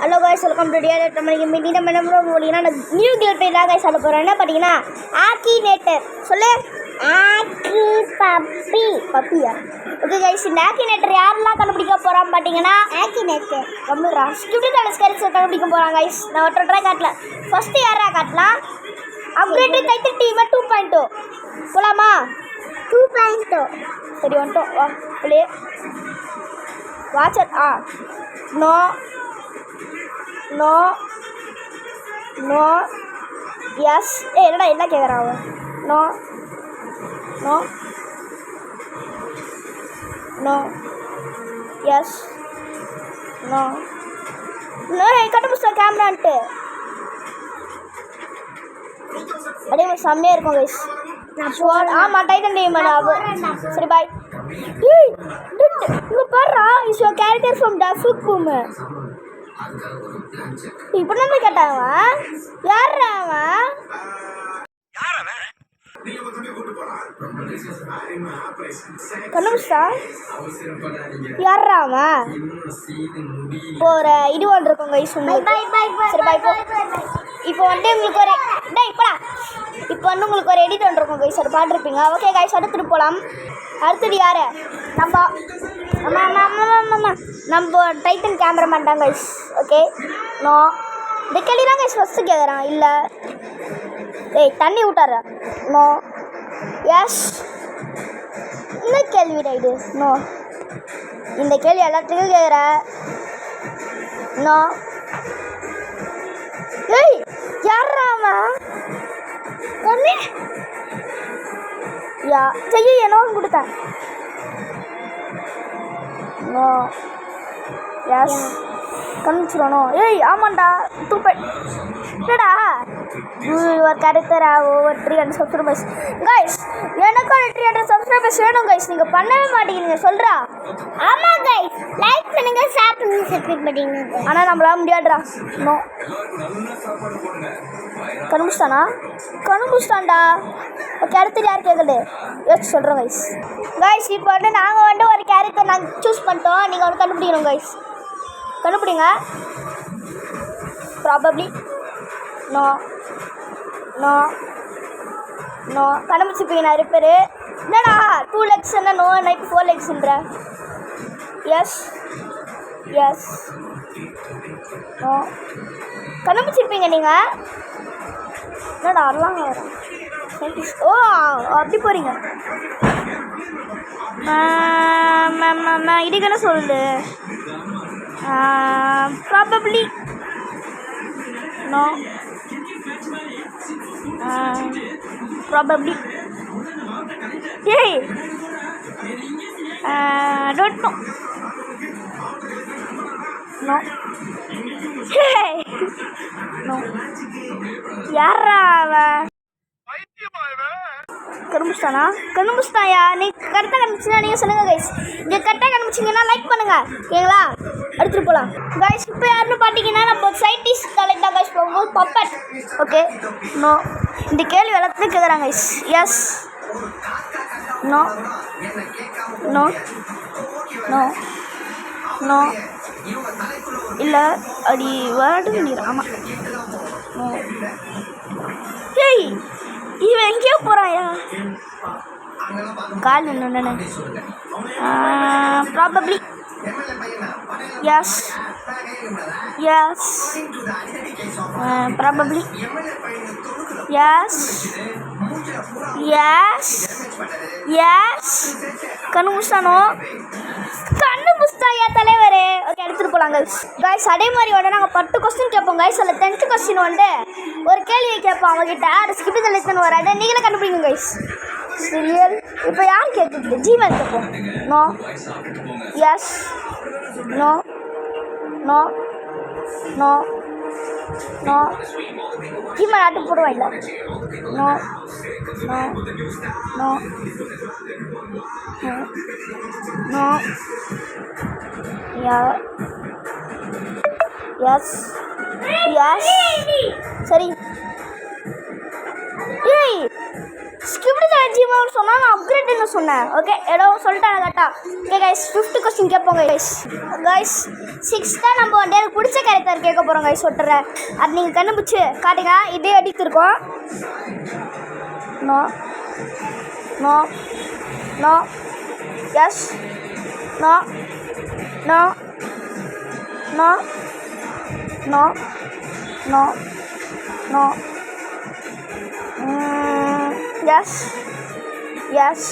Hello guys, welcome to dear. நம்ம நம்ம என்ன போனீங்கன்னா நியூ கேம் பிளே தான் காய்ஸ் சொல்ல போகிறோம். என்ன பார்த்தீங்கன்னா ஆக்கினேட்டர். சொல்லு. ஆக்கி பப்பியா? ஓகே காய்ஸ், இந்த ஆக்கினேட்டர் யாரெல்லாம் கண்டுபிடிக்க போகிறான்னு பார்த்தீங்கன்னா ஆக்கினேட்டர் கம்மிடுறா ஸ்கிப்ட் கலர்ஸ் கண்டுபிடிக்க போகிறாங்க காய்ஸ். நான் ஒற்றை ட்ரை காட்டல. ஃபஸ்ட்டு யாரா காட்டலாம்? அப்கிரேட் டைட்டில் டீம் 2.0 போகலாமா? 2.0 சரி வந்துட்டோம். வா play watch. No no no yes. என்னடா என்ன கேட்குறான் அவன்? No no no yes no no. கண்டுபிடிச்சா கேமரான்ட்டு அப்படியே செம்மையாக இருக்கும் கைஸ். ஆமாம், டைட்டன் நேம் சரி பாய். இங்கே பாடுறா, இஸ் யோர் கேரக்டர் ஃப்ரம் டஃபுக் பூம். இப்போ என்ன கேட்டாங்க? யாரா அவன்? கண்டுபிடிச்சா யாரா அவன்? இப்போ ஒரு இது ஒன்று இருக்கும் கைஸ். சரி பாய். இப்போ வந்து உங்களுக்கு ஒரு இப்போ வந்து உங்களுக்கு ஒரு எடிட் ஒன்று இருக்கும் கைஸ். அது பார்த்துருப்பீங்க. ஓகே கைஸ், அடுத்துட்டு போகலாம். அடுத்தது யார்? நம்ம டைட்டன் கேமராமேன் தான் கைஸ். Okay no. இந்த கேள்வி தான் கைஸ் ஃபஸ்ட்டு கேட்குறான். இல்லை தண்ணி விட்டார. No S. இந்த கேள்வி இது. நோ. இந்த கேள்வி எல்லாத்துக்கும் கேட்குற. நோ. யாராமா கண்ணு? யா செய்ய என்ன கொடுத்தேன். No yes. கண்டுபிடிச்சிடணும். ஆமாண்டா இல்லடா. ஒரு கேரக்டர் ஓவர் 300 சப்ஸ்கிரைபர்ஸ் கைஸ். எனக்கும் 300 சப்ஸ்கிரைபர்ஸ் வேணும் கைஸ். நீங்கள் பண்ணவே மாட்டேங்கிறீங்க. சொல்கிறா. ஆமாம் கைஸ், லைக் பண்ணுங்க, ஷேர் பண்ணுங்க, சப்ஸ்கிரைப் பண்ணிங்க. ஆனால் நம்மளால முடியாதுடா. நோ. கண்டுபிடிச்சிட்டான்டா. ஓகே, அடுத்தது யார் கேட்குது? யோசிச்சு சொல்கிறோம் கைஸ். கைஸ் இப்போ வந்து நாங்கள் வந்து ஒரு கேரக்டர் நாங்கள் சூஸ் பண்ணிட்டோம். நீங்கள் வந்து கண்டுபிடிக்கணும் கைஸ். கண்டுபிடிங்க. Probably no no no. கண்டுபிடிச்சிப்பீங்க நிறைய பேர். என்னடா 2 legs என்ன நோ, நான் இப்போ 4 legsன்ற. Yes yes no. கண்டுபிடிச்சிருப்பீங்க நீங்கள். என்னடா வரலாங்க வரேன். ஓ அப்படி போகிறீங்க. இதுக்கு என்ன சொல்லுது? Probably no. Probably don't know. No no. யாரா அவன்? கண்டுபிடிச்சிட்டாயா? நீ கரெக்டாக கண்டுபிடிச்சினா நீங்கள் சொல்லுங்கள் கைஸ். நீங்கள் கரெக்டாக கண்டுபிடிச்சிங்கன்னா லைக் பண்ணுங்கள். ஓகேங்களா? எடுத்துகிட்டு போகலாம் கைஸ். இப்போ யாருன்னு பார்த்தீங்கன்னா நம்ம சயின்டிஸ்ட் கலெக்டாக கைஸ் போகும்போது பப்பட். Okay no. இந்த கேள்வி எல்லாத்தையும் கேட்குறாங்க guys. Yes no no no no. இல்லை அப்படி வேர்டு நீர். ஆமாம் நோ. இவன் எங்கேயோ போகிறாயா? கால் நின்று. Probably yes yes probably yes yes yes. கண்டுபிடிச்சானோ? கண்டுபிடிச்சாயா தலைவரே? ஓகே, எடுத்துகிட்டு போகலாம் கைஸ். அதே மாதிரி வந்து நாங்கள் 10 கொஸ்டின் கேட்போம் கைஸ். அதில் 10th கொஸ்டின் வந்து ஒரு கேள்வியை கேட்போம் அவங்ககிட்ட. அது ஸ்கிப் கலெக்ஷன் வராது. நீங்களே கண்டுபிடிங்க கைஸ். சீரியல். இப்போ யார் கேட்குறது? ஜீவன் கேட்போம். No yes no no no no. Jeevan ஆட்டு போடுவா. இல்லை no no no no. Yeah yes yes. சரி. ஸ்கிப்ட் கலெக்ஷன் ரிமூவ் சொன்னால் நான் அப்கிரேட்னு சொன்னேன். ஓகே ஏதோ சொல்லிட்டேன் கரெக்டாக. ஓகே கைஸ் 5th கொஸ்டின் கேட்போங்க கைஸ். கைஸ் 6 தான் நம்ம வந்து எனக்கு பிடிச்ச கேரக்டர் கேட்க போகிறோம் கைஸ். சொல்கிறேன் அது நீங்கள் கண்டுபிடிச்சி காட்டுங்க. இதே அடித்திருக்கோம். No no no yes no no no no no no yes yes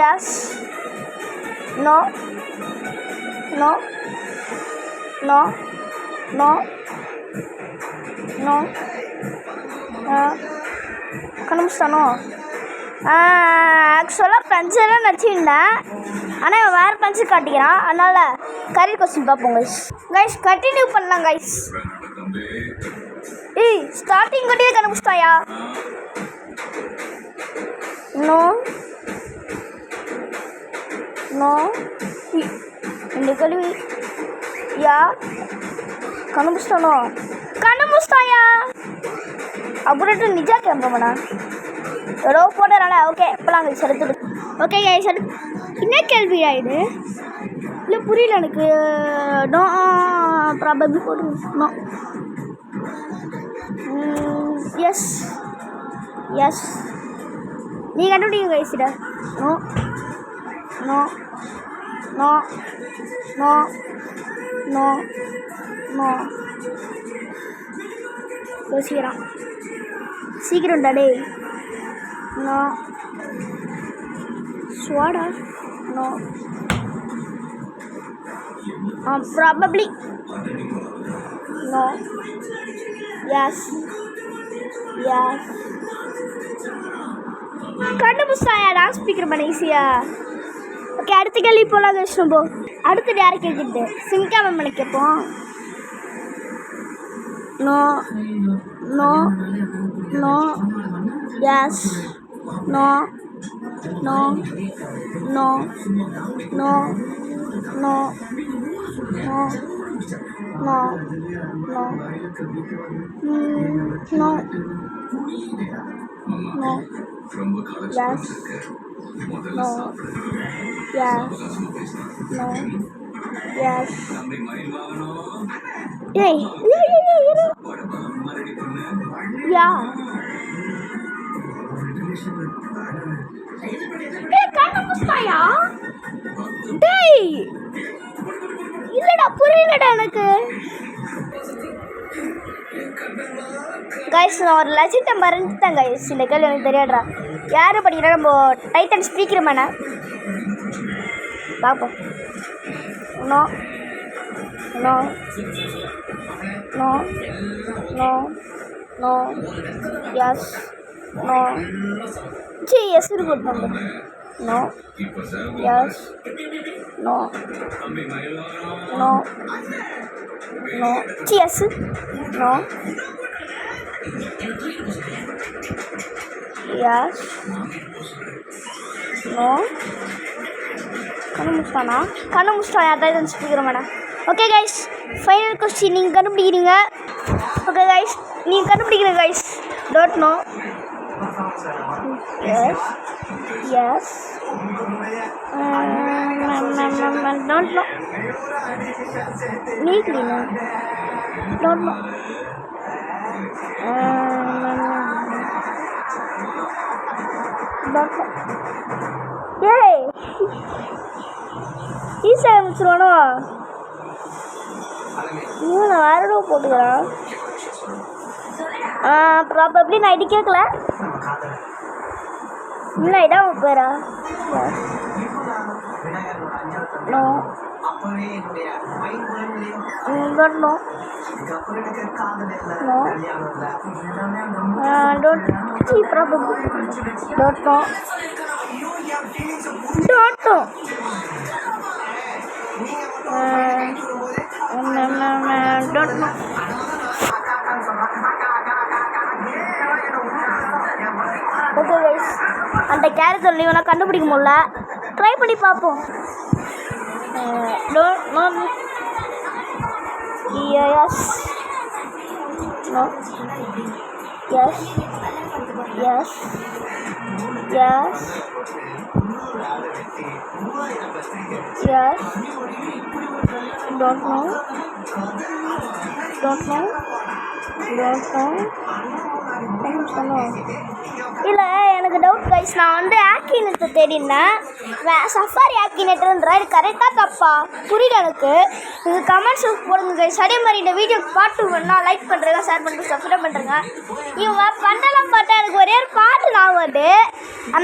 yes no no no no no கண்டுபிடிச்சிட்டானோ? ஆக்சுவலாக பஞ்செல்லாம் நச்சுருந்தேன், ஆனால் இவன் வேறு பஞ்சு காட்டிக்கிறான். அதனால் கரெக்ட் கொஸ்டின் பார்ப்போம் கைஸ். கைஸ் கண்டினியூ பண்ணலாம் கைஸ். ஏய் ஸ்டார்டிங் கட்டியே கண்டுபிடிச்சிட்டாயா? நோ நோ இந்த கல்வி யா கண்டுபிடிச்சிட்டானோ? கண்டுபிடிச்சிட்டாயா? அப்புறம் நிஜா கேம்பா ஏதோ போடுறானே. ஓகே இப்போலாம் கைஸ் எடுத்துடு. ஓகே கைஸ் என்ன கேள்வியா இது? இல்லை புரியல எனக்கு. நோ ப்ராபப்ளி போடு. நோ எஸ் எஸ் நீ கண்டுபிடிங்க கைஸ்டா. No no no no no no யோசிக்கிறான். சீக்கிரம்டா டே. நோ ஸ்வாடா. No probably no yes yes கண்டுபிடிச்சாயா? டான்ஸ் ஸ்பீக்கர் பண்ண ஈஸியா. ஓகே அடுத்த கேள்வி போகலாம் கைஸ். நம்ம அடுத்தது யாரை கேட்குறது? சிம்கா மேம் பண்ணி கேட்போம். No no no yes no no no no no no no no no no yes no yes no yes. ஏய் யா கண்டுபிடிச்சாயா? டேய் இல்லடா புரியலடா எனக்கு. கைஸ் நான் ஒரு லெஜெண்டை மறந்துட்டேன் கைஸ். இந்த கேள்வி எனக்கு தெரியாடுறா. யார் படிக்கிறா? நம்ம டைட்டன் ஸ்பீக்கர் மேன பார்ப்போம். No no no no no yes no ஜி எஸ் கொடுப்பாங்க. No yes no no no ஜி எஸ் நோ எஸ் நோ கண்டுபிடிச்சிட்டானா? கண்டுபிடிச்சிட்டான். யார்தான் speaker madam. Okay guys final question நீங்கள் கண்டுபிடிக்கிறீங்க. ஓகே கைஸ் நீங்கள் கண்டுபிடிக்கிறீங்க guys. Don't know yes yes don't know நீ கிளீனா டோன்ட் நோ டோன்ட் நோ. ஏய் ஈஸியாக ஆரம்பிச்சிருவானோ? இன்னும் நான் வேறு இடம் போட்டுக்கிறேன். ப்ராபப்ளி நான் ஐடி கேட்கல. இல்லை இடம் பேரா? No don't know no don't see probably don't know don't know don't know. Okay guys அந்த கேரக்டர் இவனை கண்டுபிடிக்க முடியல. ட்ரை பண்ணி பார்ப்போம். Don't know yes no Yes. Yes. Yes. Yes. Don't know. Don't know. Don't know. இல்லை எனக்கு doubt guys. நான் வந்து ஆக்கினத்தை தேடினேன். சஃபாரி ஆக்கினேட்டுன்ற இது கரெக்டாக தப்பா புரியல எனக்கு. இது கமெண்ட்ஸ் போடுங்க கைஸ். அதே மாதிரி இந்த வீடியோ பாட்டு வேணுன்னா லைக் பண்ணுறேங்க, ஷேர் பண்ணுறேங்க, சப்ஸ்கிரைப் பண்ணுறேங்க. இவங்க பண்ணலாம் பார்த்தா எனக்கு ஒரே ஒரு பாட்டு நான் வருது.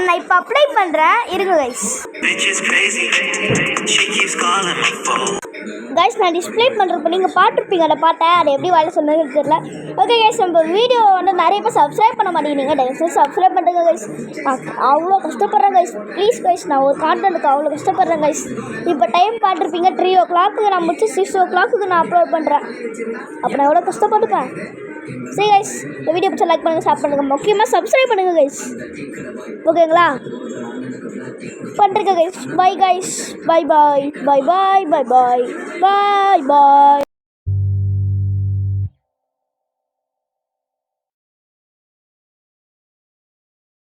நான் இப்போ அப்ளை பண்ணுறேன் இருங்க கைஸ். கைஸ் நான் டிஸ்பிளே பண்ணுறப்ப நீங்கள் பார்த்துருப்பீங்க அந்த பாட்டை. அதை எப்படி வாயில சொன்னதுன்னு தெரியல. ஓகே கைஸ், நம்ம வீடியோ வந்து நிறைய பேர் சப்ஸ்கிரைப் பண்ண மாட்டேங்கிறீங்க. தயவுசெய்து சப்ஸ்கிரைப் பண்ணுறேங்க கைஸ். அவ்வளோ கஷ்டப்படுறேன் கைஸ். ப்ளீஸ் கைஸ், நான் ஒரு கான்டென்ட்டுக்கு அவ்வளோ கஷ்டப்படுறேன் கைஸ். இப்போ டைம் பார்த்துருப்பீங்க 3 o'clock நான் முடிச்சு 6 o'clock நான் அப்லோட் பண்ணுறேன். அப்போ நான் எவ்வளோ கஷ்டப்பட்டுப்பேன். சரி கைஸ், இந்த வீடியோ பிடிச்சா லைக் பண்ணுங்கள், ஷேர் பண்ணுங்கள், முக்கியமாக சப்ஸ்கிரைப் பண்ணுங்கள் கைஸ். ஓகேங்களா? பண்ணுறேங்க guys. Bye guys. Bye bye. Bye bye. Bye bye. Bye பாய்.